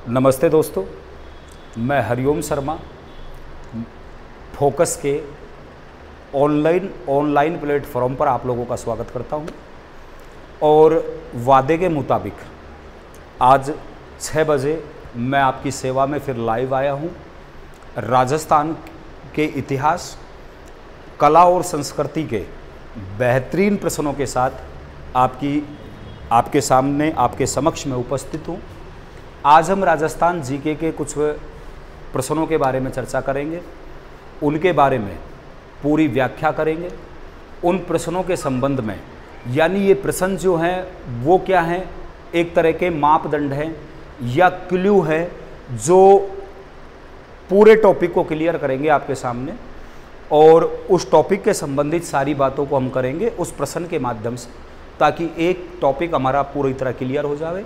नमस्ते दोस्तों, मैं हरिओम शर्मा फोकस के ऑनलाइन प्लेटफॉर्म पर आप लोगों का स्वागत करता हूं। और वादे के मुताबिक आज 6 बजे मैं आपकी सेवा में फिर लाइव आया हूं। राजस्थान के इतिहास, कला और संस्कृति के बेहतरीन प्रश्नों के साथ आपके सामने, आपके समक्ष में उपस्थित हूं। आज हम राजस्थान जीके के कुछ प्रश्नों के बारे में चर्चा करेंगे, उनके बारे में पूरी व्याख्या करेंगे। उन प्रश्नों के संबंध में, यानी ये प्रश्न जो हैं वो क्या हैं, एक तरह के मापदंड हैं या क्लू है जो पूरे टॉपिक को क्लियर करेंगे आपके सामने। और उस टॉपिक के संबंधित सारी बातों को हम करेंगे उस प्रश्न के माध्यम से, ताकि एक टॉपिक हमारा पूरी तरह क्लियर हो जाए।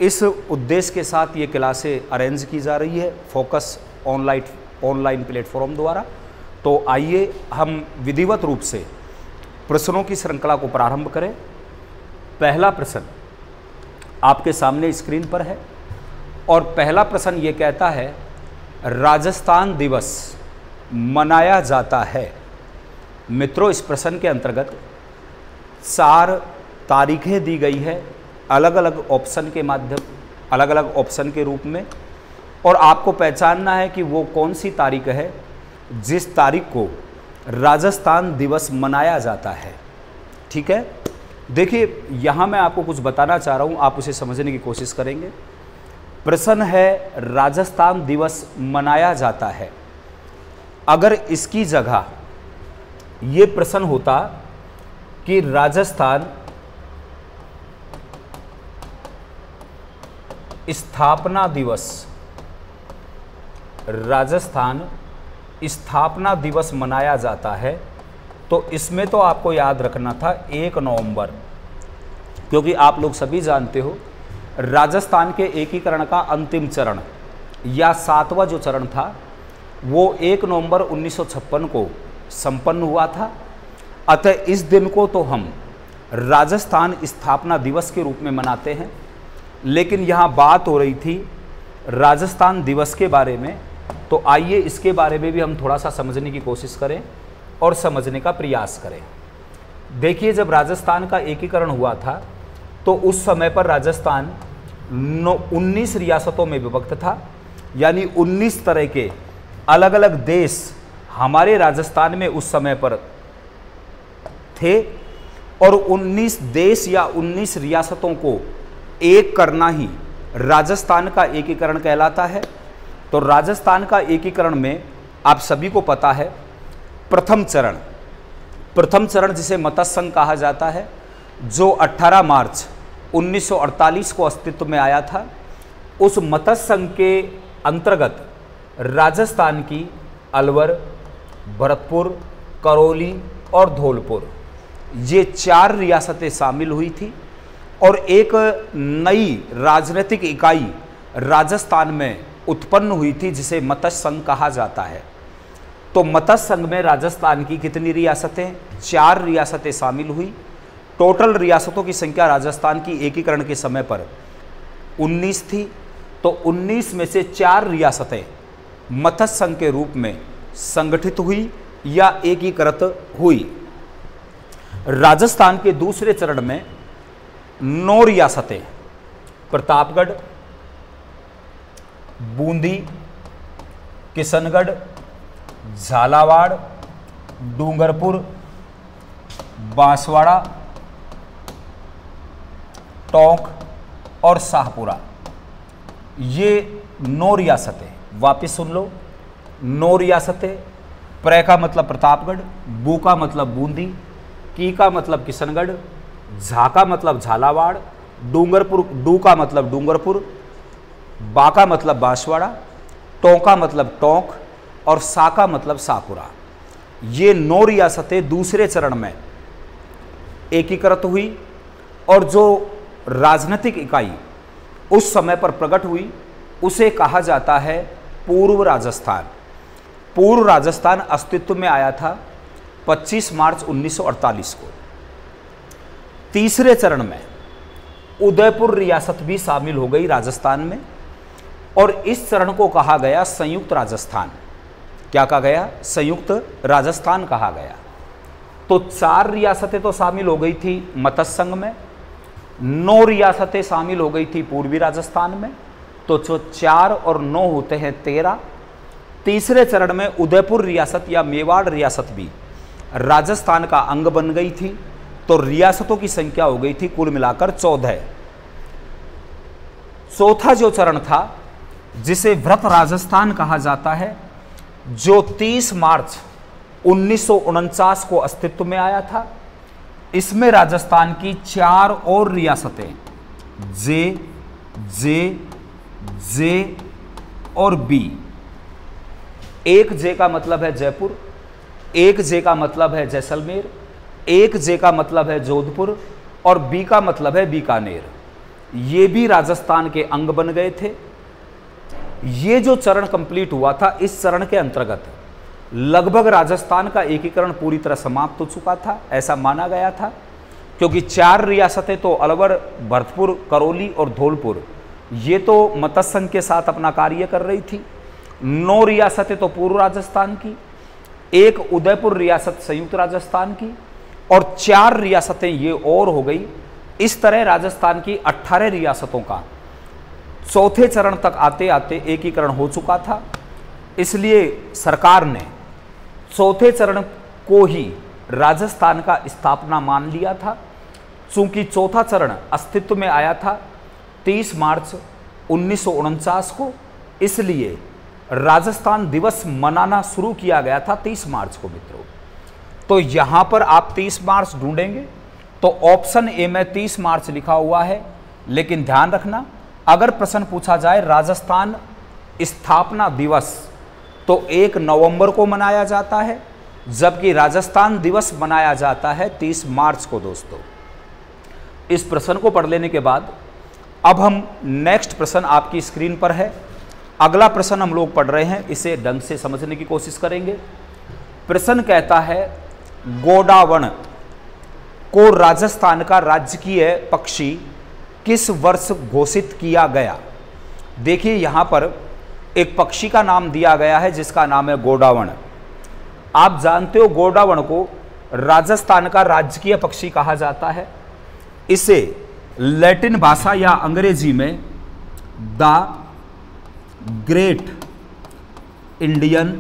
इस उद्देश्य के साथ ये क्लासें अरेंज की जा रही है फोकस ऑनलाइन प्लेटफॉर्म द्वारा। तो आइए हम विधिवत रूप से प्रश्नों की श्रृंखला को प्रारंभ करें। पहला प्रश्न आपके सामने स्क्रीन पर है और पहला प्रश्न ये कहता है, राजस्थान दिवस मनाया जाता है। मित्रों, इस प्रश्न के अंतर्गत 4 तारीखें दी गई है अलग अलग ऑप्शन के माध्यम, अलग अलग ऑप्शन के रूप में, और आपको पहचानना है कि वो कौन सी तारीख है जिस तारीख को राजस्थान दिवस मनाया जाता है। ठीक है, देखिए यहाँ मैं आपको कुछ बताना चाह रहा हूँ, आप उसे समझने की कोशिश करेंगे। प्रश्न है राजस्थान दिवस मनाया जाता है। अगर इसकी जगह ये प्रश्न होता कि राजस्थान स्थापना दिवस, राजस्थान स्थापना दिवस मनाया जाता है, तो इसमें तो आपको याद रखना था 1 नवंबर, क्योंकि आप लोग सभी जानते हो राजस्थान के एकीकरण का अंतिम चरण या 7वां जो चरण था वो 1 नवंबर 1956 को संपन्न हुआ था। अतः इस दिन को तो हम राजस्थान स्थापना दिवस के रूप में मनाते हैं। लेकिन यहाँ बात हो रही थी राजस्थान दिवस के बारे में, तो आइए इसके बारे में भी हम थोड़ा सा समझने की कोशिश करें और समझने का प्रयास करें। देखिए, जब राजस्थान का एकीकरण हुआ था तो उस समय पर राजस्थान 19 रियासतों में विभक्त था, यानी 19 तरह के अलग अलग देश हमारे राजस्थान में उस समय पर थे। और 19 देश या 19 रियासतों को एक करना ही राजस्थान का एकीकरण कहलाता है। तो राजस्थान का एकीकरण में आप सभी को पता है प्रथम चरण जिसे मतस्य संघ कहा जाता है, जो 18 मार्च 1948 को अस्तित्व में आया था। उस मतस्य संघ के अंतर्गत राजस्थान की अलवर, भरतपुर, करौली और धौलपुर, ये 4 रियासतें शामिल हुई थी। और एक नई राजनीतिक इकाई राजस्थान में उत्पन्न हुई थी जिसे मतस्य संघ कहा जाता है। तो मतस्य संघ में राजस्थान की कितनी रियासतें? 4 रियासतें शामिल हुई। टोटल रियासतों की संख्या राजस्थान की एकीकरण के समय पर 19 थी। तो 19 में से 4 रियासतें मतस्य संघ के रूप में संगठित हुई या एकीकृत हुई। राजस्थान के दूसरे चरण में 9 रियासतें, प्रतापगढ़, बूंदी, किशनगढ़, झालावाड़, डूंगरपुर, बांसवाड़ा, टोंक और शाहपुरा, ये 9 रियासतें। वापिस सुन लो, 9 रियासतें। प्र का मतलब प्रतापगढ़, बू का मतलब बूंदी, की का मतलब किशनगढ़, झा का मतलब झालावाड़, डू का मतलब डूंगरपुर, बा का मतलब बांसवाड़ा, टों का मतलब टोंक और सा का मतलब शाहपुरा। ये 9 रियासतें दूसरे चरण में एकीकृत हुई। और जो राजनीतिक इकाई उस समय पर प्रकट हुई उसे कहा जाता है पूर्व राजस्थान। पूर्व राजस्थान अस्तित्व में आया था 25 मार्च 1948 को। तीसरे चरण में उदयपुर रियासत भी शामिल हो गई राजस्थान में। और इस चरण को कहा गया संयुक्त राजस्थान। क्या कहा गया? संयुक्त राजस्थान कहा गया। तो 4 रियासतें तो शामिल हो गई थी मत्स्य संघ में, 9 रियासतें शामिल हो गई थी पूर्वी राजस्थान में, तो जो 4 और 9 होते हैं 13। तीसरे चरण में उदयपुर रियासत या मेवाड़ रियासत भी राजस्थान का अंग बन गई थी, तो रियासतों की संख्या हो गई थी कुल मिलाकर 14। चौथा जो चरण था जिसे व्रत राजस्थान कहा जाता है, जो 30 मार्च 1949 को अस्तित्व में आया था, इसमें राजस्थान की 4 और रियासतें जे, जे, जे और बी। एक जे का मतलब है जयपुर, एक जे का मतलब है जैसलमेर, एक जे का मतलब है जोधपुर और बी का मतलब है बीकानेर। ये भी राजस्थान के अंग बन गए थे। ये जो चरण कंप्लीट हुआ था, इस चरण के अंतर्गत लगभग राजस्थान का एकीकरण पूरी तरह समाप्त हो चुका था, ऐसा माना गया था, क्योंकि 4 रियासतें तो अलवर, भरतपुर, करौली और धौलपुर ये तो मत्स्य संघ के साथ अपना कार्य कर रही थी। 9 रियासतें तो पूर्व राजस्थान की, एक उदयपुर रियासत संयुक्त राजस्थान की और 4 रियासतें ये और हो गई। इस तरह राजस्थान की 18 रियासतों का चौथे चरण तक आते आते एकीकरण हो चुका था। इसलिए सरकार ने चौथे चरण को ही राजस्थान का स्थापना मान लिया था। चूंकि चौथा चरण अस्तित्व में आया था 30 मार्च 1949 को, इसलिए राजस्थान दिवस मनाना शुरू किया गया था 30 मार्च को मित्रों। तो यहां पर आप 30 मार्च ढूंढेंगे तो ऑप्शन ए में 30 मार्च लिखा हुआ है, लेकिन ध्यान रखना अगर प्रश्न पूछा जाए राजस्थान स्थापना दिवस तो 1 नवंबर को मनाया जाता है, जबकि राजस्थान दिवस मनाया जाता है 30 मार्च को। दोस्तों, इस प्रश्न को पढ़ लेने के बाद अब हम नेक्स्ट प्रश्न आपकी स्क्रीन पर है। अगला प्रश्न हम लोग पढ़ रहे हैं, इसे ढंग से समझने की कोशिश करेंगे। प्रश्न कहता है गोडावण को राजस्थान का राजकीय पक्षी किस वर्ष घोषित किया गया? देखिए यहां पर एक पक्षी का नाम दिया गया है जिसका नाम है गोडावण। आप जानते हो गोडावण को राजस्थान का राजकीय पक्षी कहा जाता है। इसे लैटिन भाषा या अंग्रेजी में द ग्रेट इंडियन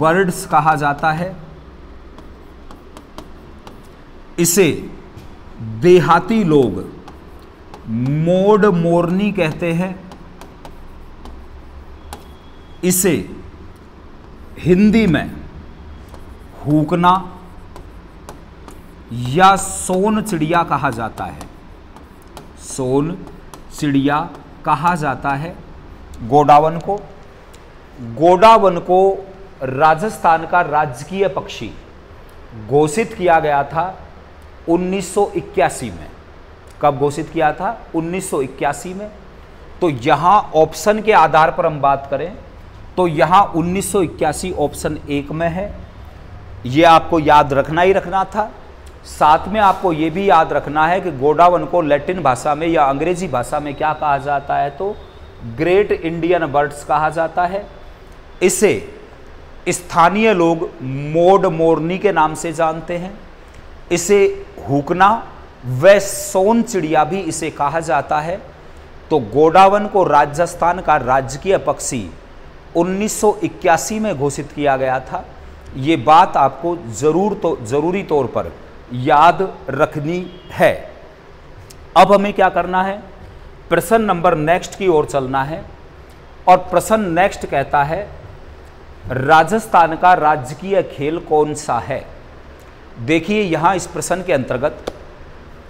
बर्ड्स कहा जाता है। इसे देहाती लोग मोड मोरनी कहते हैं। इसे हिंदी में हुकना या सोन चिड़िया कहा जाता है। सोन चिड़िया कहा जाता है गोडावण को। गोडावण को राजस्थान का राजकीय पक्षी घोषित किया गया था 1981 में। कब घोषित किया था? 1981 में। तो यहाँ ऑप्शन के आधार पर हम बात करें तो यहाँ 1981 ऑप्शन 1 में है। ये आपको याद रखना ही रखना था। साथ में आपको ये भी याद रखना है कि गोडावण को लैटिन भाषा में या अंग्रेजी भाषा में क्या कहा जाता है? तो ग्रेट इंडियन बर्ड्स कहा जाता है। इसे स्थानीय लोग मोड मोरनी के नाम से जानते हैं। इसे हुकना व सोन चिड़िया भी इसे कहा जाता है। तो गोडावण को राजस्थान का राजकीय पक्षी 1981 में घोषित किया गया था। ये बात आपको जरूरी तौर पर याद रखनी है। अब हमें क्या करना है? प्रश्न नंबर नेक्स्ट की ओर चलना है। और प्रश्न नेक्स्ट कहता है राजस्थान का राजकीय खेल कौन सा है? देखिए यहाँ इस प्रश्न के अंतर्गत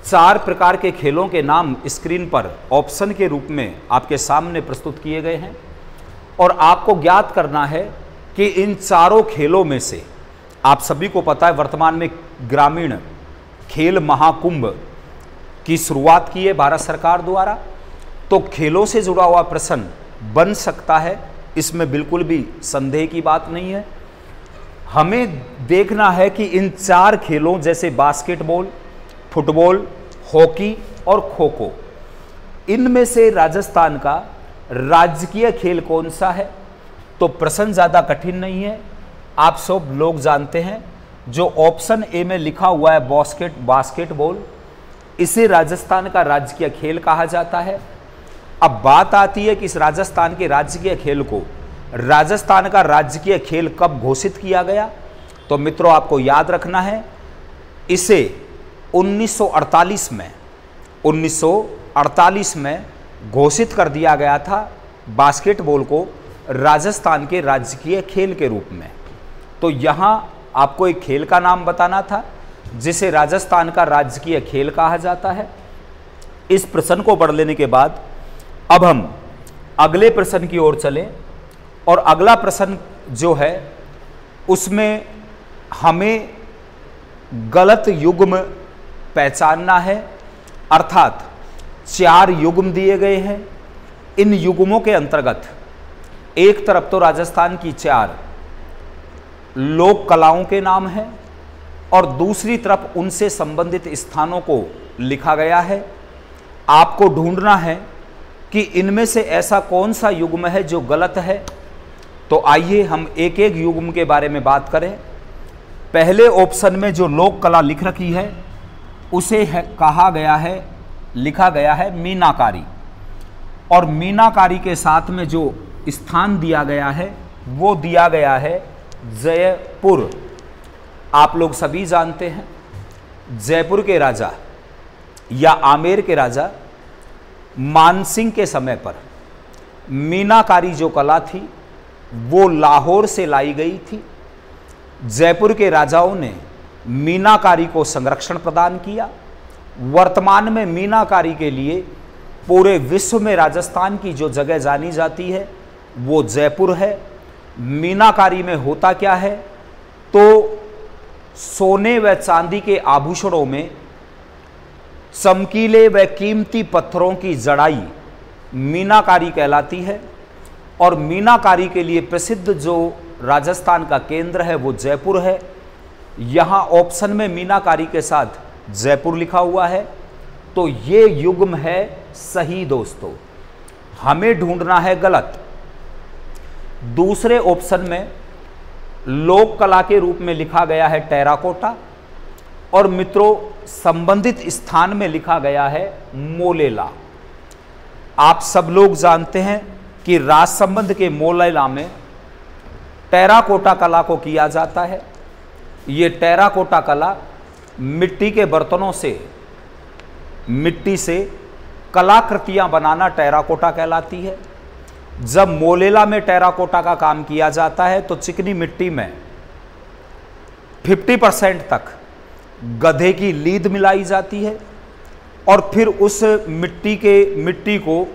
4 प्रकार के खेलों के नाम स्क्रीन पर ऑप्शन के रूप में आपके सामने प्रस्तुत किए गए हैं और आपको ज्ञात करना है कि इन चारों खेलों में से, आप सभी को पता है वर्तमान में ग्रामीण खेल महाकुंभ की शुरुआत की है भारत सरकार द्वारा। तो खेलों से जुड़ा हुआ प्रश्न बन सकता है, इसमें बिल्कुल भी संदेह की बात नहीं है। हमें देखना है कि इन 4 खेलों जैसे बास्केटबॉल, फुटबॉल, हॉकी और खो खो, इनमें से राजस्थान का राजकीय खेल कौन सा है? तो प्रश्न ज़्यादा कठिन नहीं है, आप सब लोग जानते हैं। जो ऑप्शन ए में लिखा हुआ है बास्केटबॉल, इसे राजस्थान का राजकीय खेल कहा जाता है। अब बात आती है कि इस राजस्थान के राजकीय खेल को राजस्थान का राजकीय खेल कब घोषित किया गया? तो मित्रों आपको याद रखना है, इसे 1948 में घोषित कर दिया गया था बास्केटबॉल को राजस्थान के राजकीय खेल के रूप में। तो यहाँ आपको एक खेल का नाम बताना था जिसे राजस्थान का राजकीय खेल कहा जाता है। इस प्रश्न को पढ़ लेने के बाद अब हम अगले प्रश्न की ओर चलें, और अगला प्रश्न जो है उसमें हमें गलत युग्म पहचानना है, अर्थात 4 युग्म दिए गए हैं। इन युग्मों के अंतर्गत एक तरफ तो राजस्थान की 4 लोक कलाओं के नाम हैं और दूसरी तरफ उनसे संबंधित स्थानों को लिखा गया है। आपको ढूंढना है कि इनमें से ऐसा कौन सा युग्म है जो गलत है। तो आइए हम एक एक युग्म के बारे में बात करें। पहले ऑप्शन में जो लोक कला लिख रखी है उसे लिखा गया है मीनाकारी, और मीनाकारी के साथ में जो स्थान दिया गया है वो दिया गया है जयपुर। आप लोग सभी जानते हैं जयपुर के राजा या आमेर के राजा मानसिंह के समय पर मीनाकारी जो कला थी वो लाहौर से लाई गई थी। जयपुर के राजाओं ने मीनाकारी को संरक्षण प्रदान किया। वर्तमान में मीनाकारी के लिए पूरे विश्व में राजस्थान की जो जगह जानी जाती है वो जयपुर है। मीनाकारी में होता क्या है, तो सोने व चांदी के आभूषणों में चमकीले व कीमती पत्थरों की जड़ाई मीनाकारी कहलाती है। और मीनाकारी के लिए प्रसिद्ध जो राजस्थान का केंद्र है वो जयपुर है। यहाँ ऑप्शन में मीनाकारी के साथ जयपुर लिखा हुआ है, तो ये युग्म है सही दोस्तों। हमें ढूंढना है गलत। दूसरे ऑप्शन में लोक कला के रूप में लिखा गया है टेराकोटा, और मित्रों संबंधित स्थान में लिखा गया है मोलेला। आप सब लोग जानते हैं कि राजसंबंध के मोलेला में टेराकोटा कला को किया जाता है। ये टेराकोटा कला मिट्टी के बर्तनों से, मिट्टी से कलाकृतियां बनाना टेराकोटा कहलाती है। जब मोलेला में टेराकोटा का काम किया जाता है तो चिकनी मिट्टी में 50% तक गधे की लीद मिलाई जाती है और फिर उस मिट्टी को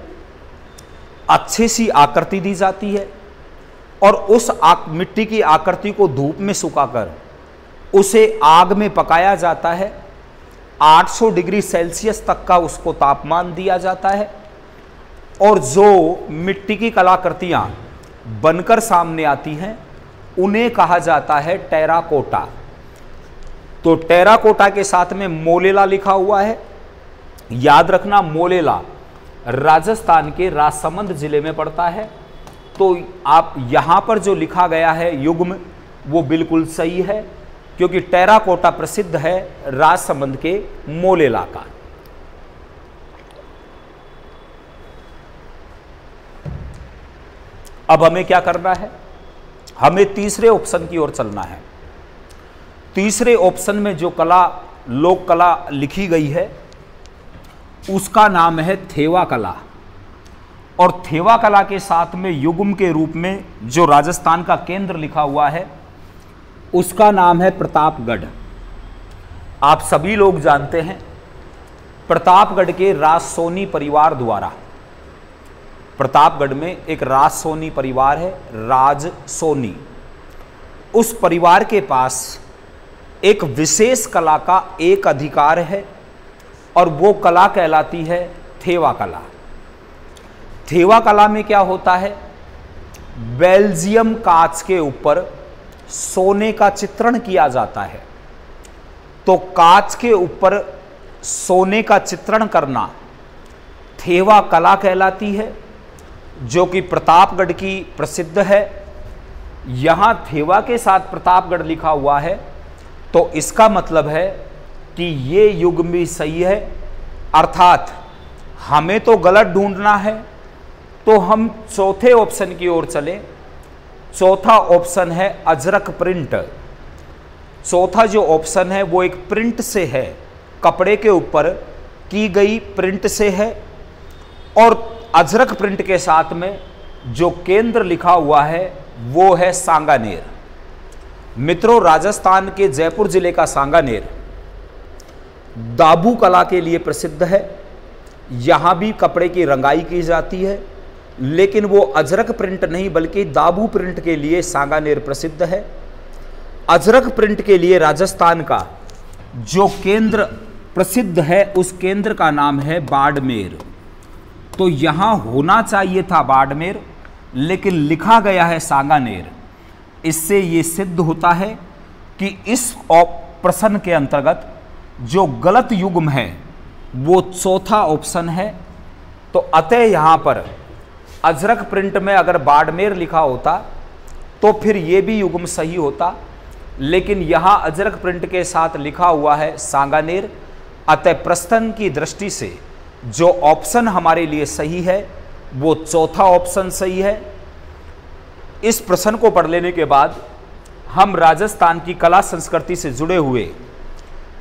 अच्छी सी आकृति दी जाती है, और उस मिट्टी की आकृति को धूप में सुखाकर उसे आग में पकाया जाता है। 800 डिग्री सेल्सियस तक का उसको तापमान दिया जाता है, और जो मिट्टी की कलाकृतियां बनकर सामने आती हैं उन्हें कहा जाता है टेराकोटा। तो टेराकोटा के साथ में मोलेला लिखा हुआ है। याद रखना मोलेला राजस्थान के राजसमंद जिले में पड़ता है। तो आप यहां पर जो लिखा गया है युग्म वो बिल्कुल सही है, क्योंकि टेराकोटा प्रसिद्ध है राजसमंद के मोलेला का। अब हमें क्या करना है, हमें तीसरे ऑप्शन की ओर चलना है। तीसरे ऑप्शन में जो लोक कला लिखी गई है उसका नाम है थेवा कला, और थेवा कला के साथ में युग्म के रूप में जो राजस्थान का केंद्र लिखा हुआ है उसका नाम है प्रतापगढ़। आप सभी लोग जानते हैं प्रतापगढ़ के राजसोनी परिवार द्वारा, प्रतापगढ़ में एक राजसोनी परिवार है, राजसोनी। उस परिवार के पास एक विशेष कला का एक अधिकार है और वो कला कहलाती है थेवा कला। थेवा कला में क्या होता है, बेल्जियम कांच के ऊपर सोने का चित्रण किया जाता है। तो कांच के ऊपर सोने का चित्रण करना थेवा कला कहलाती है। जो कि प्रतापगढ़ की प्रसिद्ध है। यहाँ थेवा के साथ प्रतापगढ़ लिखा हुआ है, तो इसका मतलब है कि ये युग भी सही है, अर्थात हमें तो गलत ढूंढना है, तो हम चौथे ऑप्शन की ओर चलें। चौथा ऑप्शन है अजरक प्रिंट। चौथा जो ऑप्शन है वो एक प्रिंट से है, कपड़े के ऊपर की गई प्रिंट से है, और अजरक प्रिंट के साथ में जो केंद्र लिखा हुआ है वो है सांगानेर। मित्रों, राजस्थान के जयपुर जिले का सांगानेर दाबू कला के लिए प्रसिद्ध है। यहाँ भी कपड़े की रंगाई की जाती है, लेकिन वो अजरक प्रिंट नहीं बल्कि दाबू प्रिंट के लिए सांगानेर प्रसिद्ध है। अजरक प्रिंट के लिए राजस्थान का जो केंद्र प्रसिद्ध है उस केंद्र का नाम है बाड़मेर। तो यहाँ होना चाहिए था बाड़मेर, लेकिन लिखा गया है सांगानेर। इससे ये सिद्ध होता है कि इस प्रश्न के अंतर्गत जो गलत युग्म है वो चौथा ऑप्शन है। तो अतः यहाँ पर अजरक प्रिंट में अगर बाड़मेर लिखा होता तो फिर ये भी युग्म सही होता, लेकिन यहाँ अजरक प्रिंट के साथ लिखा हुआ है सांगानेर। अतः प्रश्न की दृष्टि से जो ऑप्शन हमारे लिए सही है वो चौथा ऑप्शन सही है। इस प्रश्न को पढ़ लेने के बाद हम राजस्थान की कला संस्कृति से जुड़े हुए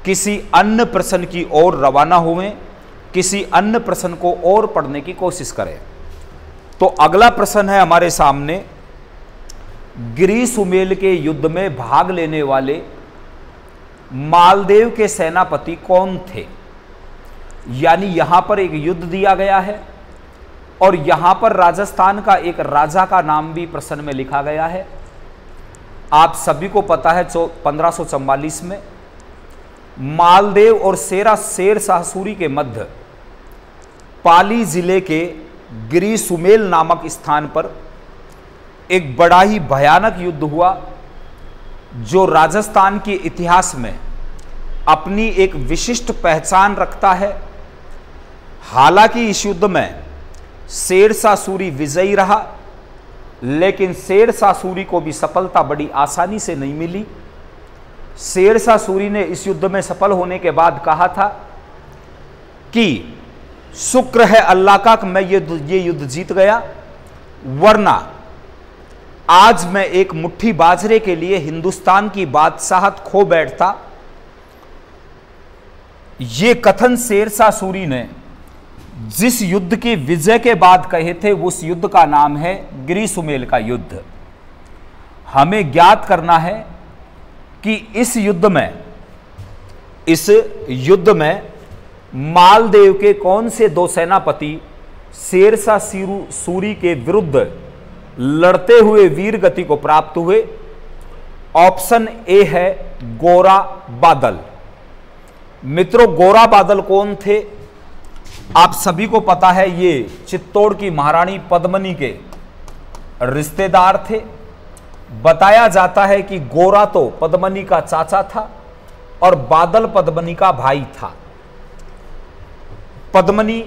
किसी अन्य प्रश्न की ओर रवाना हुए, किसी अन्य प्रश्न को और पढ़ने की कोशिश करें। तो अगला प्रश्न है हमारे सामने, गिरी सुमेल के युद्ध में भाग लेने वाले मालदेव के सेनापति कौन थे? यानी यहां पर एक युद्ध दिया गया है और यहां पर राजस्थान का एक राजा का नाम भी प्रश्न में लिखा गया है। आप सभी को पता है 1544 में मालदेव और शेर शाह सूरी के मध्य पाली जिले के गिरी सुमेल नामक स्थान पर एक बड़ा ही भयानक युद्ध हुआ, जो राजस्थान के इतिहास में अपनी एक विशिष्ट पहचान रखता है। हालांकि इस युद्ध में शेर शाह सूरी विजयी रहा, लेकिन शेर शाह सूरी को भी सफलता बड़ी आसानी से नहीं मिली। शेर शाह सूरी ने इस युद्ध में सफल होने के बाद कहा था कि शुक्र है अल्लाह का कि मैं ये युद्ध जीत गया, वरना आज मैं एक मुट्ठी बाजरे के लिए हिंदुस्तान की बादशाहत खो बैठता। ये कथन शेर शाह सूरी ने जिस युद्ध की विजय के बाद कहे थे उस युद्ध का नाम है गिरी सुमेल का युद्ध। हमें ज्ञात करना है कि इस युद्ध में मालदेव के कौन से दो सेनापति शेर शाह सूरी के विरुद्ध लड़ते हुए वीर गति को प्राप्त हुए। ऑप्शन ए है गोरा बादल। मित्रों, गोरा बादल कौन थे? आप सभी को पता है ये चित्तौड़ की महारानी पद्मनी के रिश्तेदार थे। बताया जाता है कि गोरा तो पद्मनी का चाचा था और बादल पद्मनी का भाई था। पद्मनी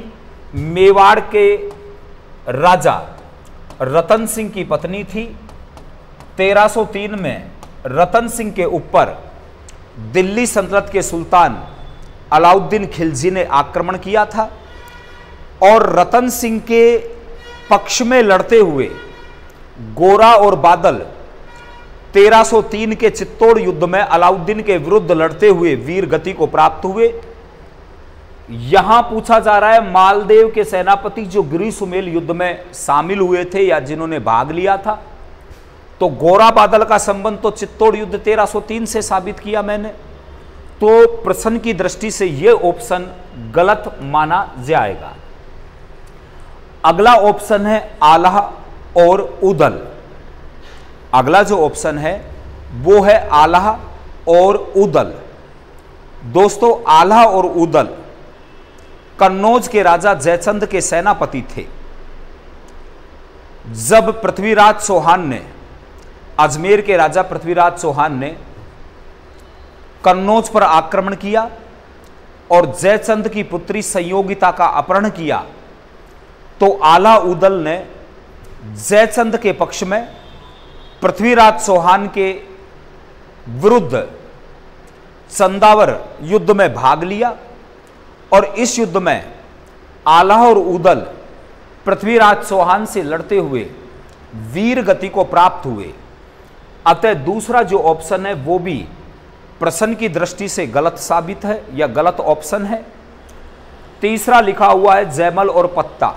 मेवाड़ के राजा रतन सिंह की पत्नी थी। 1303 में रतन सिंह के ऊपर दिल्ली सल्तनत के सुल्तान अलाउद्दीन खिलजी ने आक्रमण किया था और रतन सिंह के पक्ष में लड़ते हुए गोरा और बादल 1303 के चित्तौड़ युद्ध में अलाउद्दीन के विरुद्ध लड़ते हुए वीर गति को प्राप्त हुए। यहां पूछा जा रहा है मालदेव के सेनापति जो गिरी सुमेल युद्ध में शामिल हुए थे या जिन्होंने भाग लिया था, तो गोरा बादल का संबंध तो चित्तौड़ युद्ध 1303 से साबित किया मैंने। तो प्रश्न की दृष्टि से यह ऑप्शन गलत माना जाएगा। अगला ऑप्शन है आल्हा और उदल। अगला जो ऑप्शन है वो है आल्हा और उदल। दोस्तों, आल्हा और उदल कन्नौज के राजा जयचंद के सेनापति थे। जब पृथ्वीराज चौहान ने, अजमेर के राजा पृथ्वीराज चौहान ने कन्नौज पर आक्रमण किया और जयचंद की पुत्री संयोगिता का अपहरण किया, तो आल्हा उदल ने जयचंद के पक्ष में पृथ्वीराज चौहान के विरुद्ध चंदावर युद्ध में भाग लिया और इस युद्ध में आल्हा और उदल पृथ्वीराज चौहान से लड़ते हुए वीर गति को प्राप्त हुए। अतः दूसरा जो ऑप्शन है वो भी प्रश्न की दृष्टि से गलत साबित है या गलत ऑप्शन है। तीसरा लिखा हुआ है जयमल और पत्ता।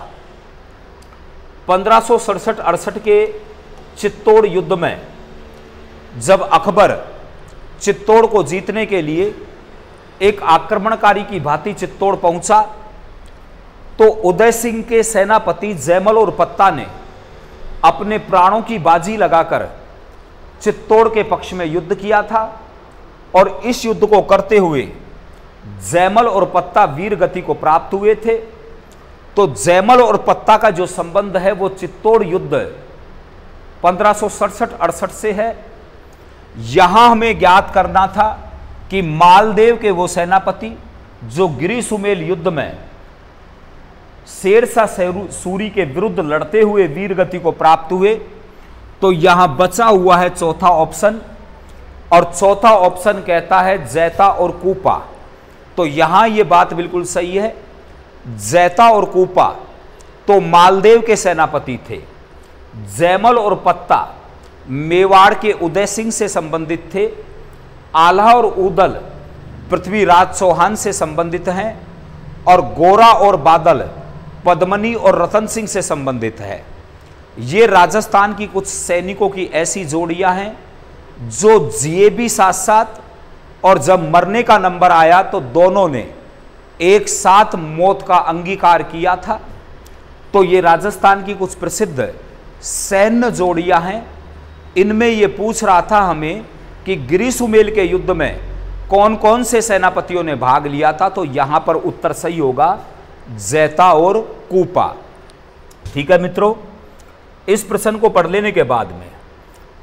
1567-68 के चित्तौड़ युद्ध में जब अकबर चित्तौड़ को जीतने के लिए एक आक्रमणकारी की भांति चित्तौड़ पहुंचा तो उदय सिंह के सेनापति जयमल और पत्ता ने अपने प्राणों की बाजी लगाकर चित्तौड़ के पक्ष में युद्ध किया था और इस युद्ध को करते हुए जयमल और पत्ता वीर गति को प्राप्त हुए थे। तो जयमल और पत्ता का जो संबंध है वो चित्तौड़ युद्ध 1567-68 से है। यहां हमें ज्ञात करना था कि मालदेव के वो सेनापति जो गिरी सुमेल युद्ध में शेरशाह सूरी के विरुद्ध लड़ते हुए वीर गति को प्राप्त हुए। तो यहां बचा हुआ है चौथा ऑप्शन और चौथा ऑप्शन कहता है जैता और कूपा। तो यहां यह बात बिल्कुल सही है। जैता और कूपा तो मालदेव के सेनापति थे। जयमल और पत्ता मेवाड़ के उदय सिंह से संबंधित थे। आल्हा और उदल पृथ्वीराज चौहान से संबंधित हैं और गोरा और बादल पद्मनी और रतन सिंह से संबंधित है। ये राजस्थान की कुछ सैनिकों की ऐसी जोड़ियां हैं जो जिए भी साथ साथ और जब मरने का नंबर आया तो दोनों ने एक साथ मौत का अंगीकार किया था। तो ये राजस्थान की कुछ प्रसिद्ध सैन्य जोड़ियां हैं। इनमें ये पूछ रहा था हमें कि गिरी सुमेल के युद्ध में कौन कौन से सेनापतियों ने भाग लिया था। तो यहां पर उत्तर सही होगा जैता और कूपा। ठीक है मित्रों, इस प्रश्न को पढ़ लेने के बाद में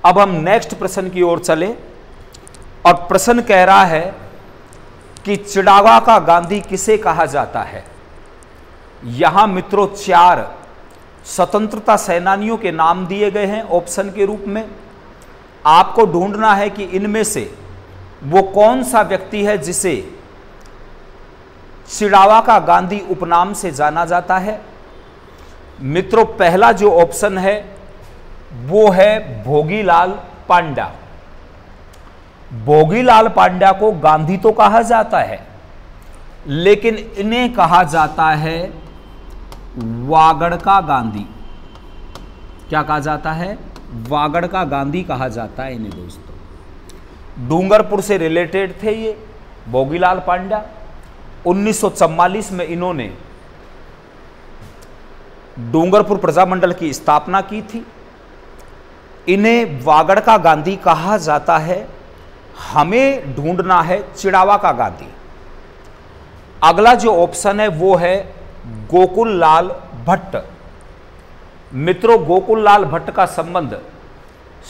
अब हम नेक्स्ट प्रश्न की ओर चले और प्रश्न कह रहा है कि चिड़ावा का गांधी किसे कहा जाता है। यहां मित्रों 4 स्वतंत्रता सेनानियों के नाम दिए गए हैं ऑप्शन के रूप में। आपको ढूंढना है कि इनमें से वो कौन सा व्यक्ति है जिसे चिड़ावा का गांधी उपनाम से जाना जाता है। मित्रों पहला जो ऑप्शन है वो है भोगीलाल पांड्या। भोगीलाल पांड्या को गांधी तो कहा जाता है लेकिन इन्हें कहा जाता है वागड़ का गांधी। क्या कहा जाता है? वागड़ का गांधी कहा जाता है इन्हें दोस्तों। डूंगरपुर से रिलेटेड थे ये भोगीलाल पांड्या। 1944 में इन्होंने डूंगरपुर प्रजामंडल की स्थापना की थी। इन्हें वागड़ का गांधी कहा जाता है। हमें ढूंढना है चिड़ावा का गांधी। अगला जो ऑप्शन है वो है गोकुल लाल भट्ट। मित्रों गोकुल लाल भट्ट का संबंध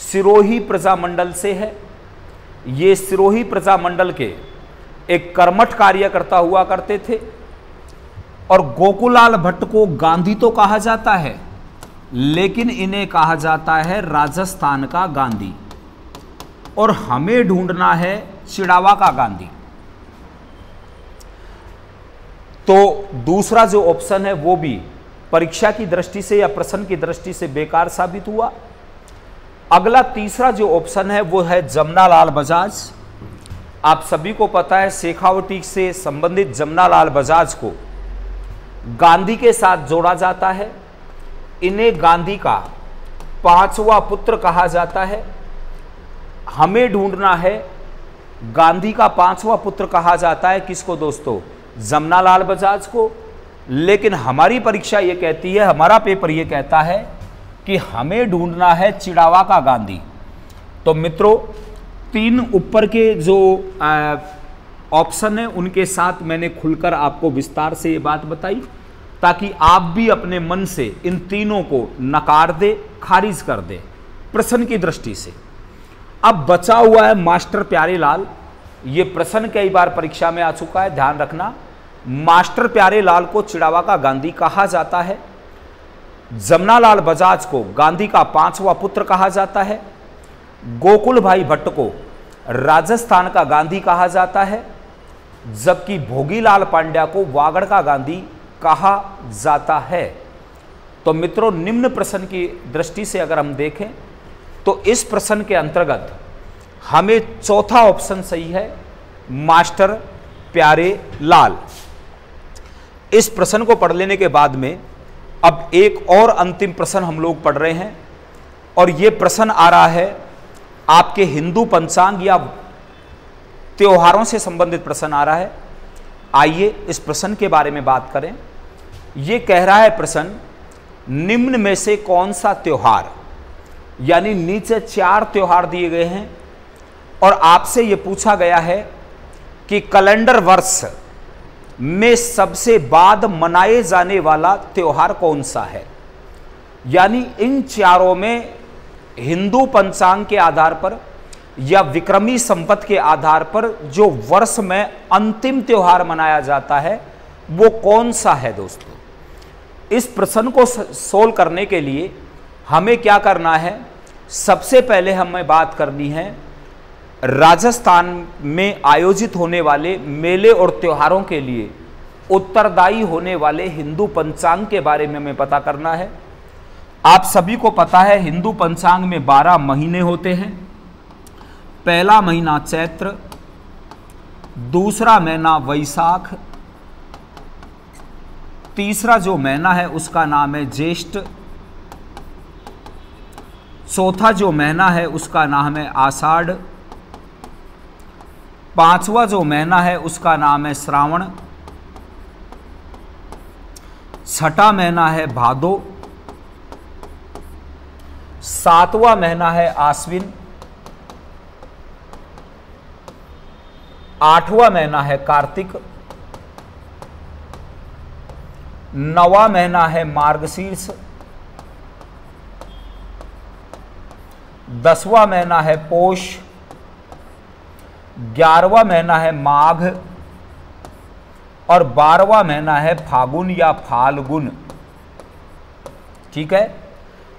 सिरोही प्रजामंडल से है। ये सिरोही प्रजामंडल के एक कर्मठ कार्यकर्ता हुआ करते थे और गोकुलाल भट्ट को गांधी तो कहा जाता है लेकिन इन्हें कहा जाता है राजस्थान का गांधी। और हमें ढूंढना है चिड़ावा का गांधी। तो दूसरा जो ऑप्शन है वो भी परीक्षा की दृष्टि से या प्रश्न की दृष्टि से बेकार साबित हुआ। अगला तीसरा जो ऑप्शन है वो है जमनालाल बजाज। आप सभी को पता है शेखावटी से संबंधित जमनालाल बजाज को गांधी के साथ जोड़ा जाता है। इन्हें गांधी का 5वां पुत्र कहा जाता है। हमें ढूंढना है गांधी का 5वां पुत्र कहा जाता है किसको दोस्तों? जमनालाल बजाज को। लेकिन हमारी परीक्षा ये कहती है, हमारा पेपर ये कहता है कि हमें ढूंढना है चिड़ावा का गांधी। तो मित्रों 3 ऊपर के जो ऑप्शन है उनके साथ मैंने खुलकर आपको विस्तार से ये बात बताई ताकि आप भी अपने मन से इन तीनों को नकार दे, खारिज कर दे प्रश्न की दृष्टि से। अब बचा हुआ है मास्टर प्यारेलाल। ये प्रश्न कई बार परीक्षा में आ चुका है, ध्यान रखना। मास्टर प्यारेलाल को चिड़ावा का गांधी कहा जाता है। जमनालाल बजाज को गांधी का 5वां पुत्र कहा जाता है। गोकुल भाई भट्ट को राजस्थान का गांधी कहा जाता है, जबकि भोगीलाल पांड्या को वागड़ का गांधी कहा जाता है। तो मित्रों, निम्न प्रश्न की दृष्टि से अगर हम देखें तो इस प्रश्न के अंतर्गत हमें चौथा ऑप्शन सही है, मास्टर प्यारे लाल। इस प्रश्न को पढ़ लेने के बाद में अब एक और अंतिम प्रश्न हम लोग पढ़ रहे हैं, और यह प्रश्न आ रहा है आपके हिंदू पंचांग या त्योहारों से संबंधित प्रश्न आ रहा है। आइए इस प्रश्न के बारे में बात करें। यह कह रहा है प्रश्न, निम्न में से कौन सा त्योहार, यानी नीचे 4 त्योहार दिए गए हैं और आपसे यह पूछा गया है कि कैलेंडर वर्ष में सबसे बाद मनाए जाने वाला त्योहार कौन सा है। यानी इन चारों में हिंदू पंचांग के आधार पर या विक्रमी संवत के आधार पर जो वर्ष में अंतिम त्योहार मनाया जाता है वो कौन सा है। दोस्तों, इस प्रश्न को सोल्व करने के लिए हमें क्या करना है, सबसे पहले हमें बात करनी है राजस्थान में आयोजित होने वाले मेले और त्योहारों के लिए उत्तरदायी होने वाले हिंदू पंचांग के बारे में हमें पता करना है। आप सभी को पता है हिंदू पंचांग में 12 महीने होते हैं। पहला महीना चैत्र, दूसरा महीना वैशाख, तीसरा जो महीना है उसका नाम है ज्येष्ठ, चौथा जो महीना है उसका नाम है आषाढ़, पांचवा जो महीना है उसका नाम है श्रावण, छठा महीना है भादो, सातवां महीना है आश्विन, आठवां महीना है कार्तिक, नवा महीना है मार्गशीर्ष, 10वां महीना है पोष, 11वां महीना है माघ और 12वां महीना है फागुन या फाल्गुन। ठीक है,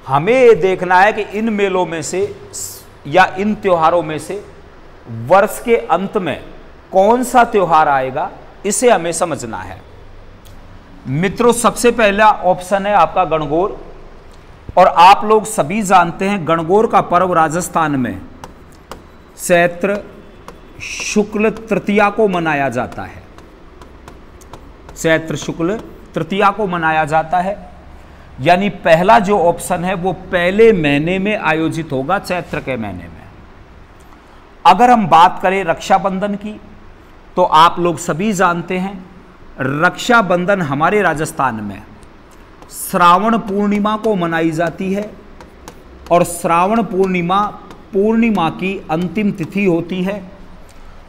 हमें ये देखना है कि इन मेलों में से या इन त्योहारों में से वर्ष के अंत में कौन सा त्योहार आएगा, इसे हमें समझना है। मित्रों, सबसे पहला ऑप्शन है आपका गणगौर, और आप लोग सभी जानते हैं गणगौर का पर्व राजस्थान में चैत्र शुक्ल तृतीया को मनाया जाता है। चैत्र शुक्ल तृतीया को मनाया जाता है, यानी पहला जो ऑप्शन है वो पहले महीने में आयोजित होगा, चैत्र के महीने में। अगर हम बात करें रक्षाबंधन की, तो आप लोग सभी जानते हैं रक्षाबंधन हमारे राजस्थान में श्रावण पूर्णिमा को मनाई जाती है, और श्रावण पूर्णिमा की अंतिम तिथि होती है।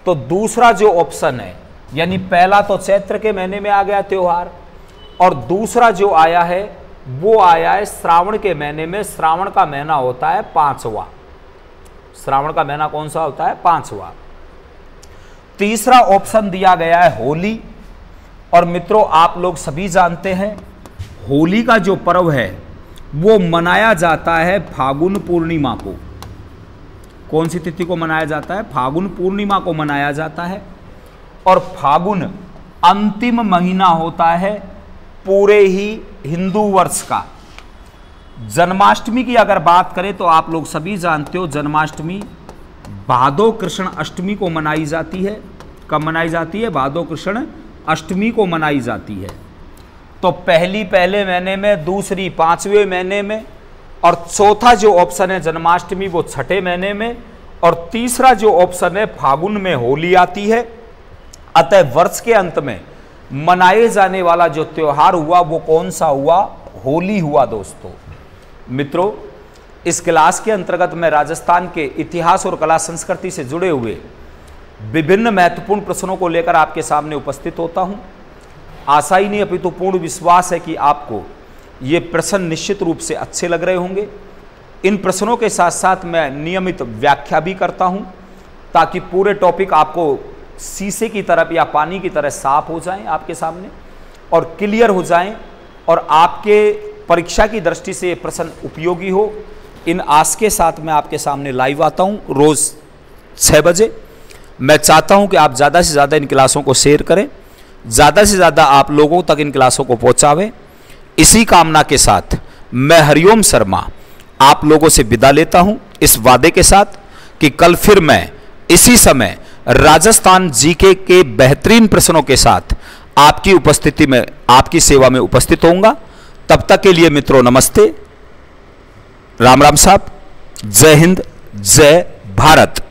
तो दूसरा जो ऑप्शन है, यानी पहला तो चैत्र के महीने में आ गया त्योहार, और दूसरा जो आया है वो आया है श्रावण के महीने में। श्रावण का महीना होता है 5वां। श्रावण का महीना कौन सा होता है? 5वां। तीसरा ऑप्शन दिया गया है होली, और मित्रों आप लोग सभी जानते हैं होली का जो पर्व है वो मनाया जाता है फागुन पूर्णिमा को। कौन सी तिथि को मनाया जाता है? फागुन पूर्णिमा को मनाया जाता है, और फागुन अंतिम महीना होता है पूरे ही हिंदू वर्ष का। जन्माष्टमी की अगर बात करें तो आप लोग सभी जानते हो जन्माष्टमी भादो कृष्ण अष्टमी को मनाई जाती है। कब मनाई जाती है? भादो कृष्ण अष्टमी को मनाई जाती है। तो पहले महीने में, दूसरी 5वें महीने में, और चौथा जो ऑप्शन है जन्माष्टमी वो 6ठे महीने में, और तीसरा जो ऑप्शन है फागुन में होली आती है। अतः वर्ष के अंत में मनाए जाने वाला जो त्योहार हुआ वो कौन सा हुआ? होली हुआ। दोस्तों मित्रों, इस क्लास के अंतर्गत मैं राजस्थान के इतिहास और कला संस्कृति से जुड़े हुए विभिन्न महत्वपूर्ण प्रश्नों को लेकर आपके सामने उपस्थित होता हूं। आशा ही नहीं अपितु पूर्ण विश्वास है कि आपको ये प्रश्न निश्चित रूप से अच्छे लग रहे होंगे। इन प्रश्नों के साथ साथ मैं नियमित व्याख्या भी करता हूं, ताकि पूरे टॉपिक आपको शीशे की तरफ या पानी की तरह साफ हो जाएं आपके सामने और क्लियर हो जाएं, और आपके परीक्षा की दृष्टि से ये प्रश्न उपयोगी हो, इन आस के साथ मैं आपके सामने लाइव आता हूं रोज़ 6 बजे। मैं चाहता हूं कि आप ज़्यादा से ज़्यादा इन क्लासों को शेयर करें, ज़्यादा से ज़्यादा आप लोगों तक इन क्लासों को पहुंचावें। इसी कामना के साथ मैं हरिओम शर्मा आप लोगों से विदा लेता हूं, इस वादे के साथ कि कल फिर मैं इसी समय राजस्थान जीके के बेहतरीन प्रश्नों के साथ आपकी उपस्थिति में, आपकी सेवा में उपस्थित होऊंगा। तब तक के लिए मित्रों नमस्ते, राम राम साहब, जय हिंद, जय भारत।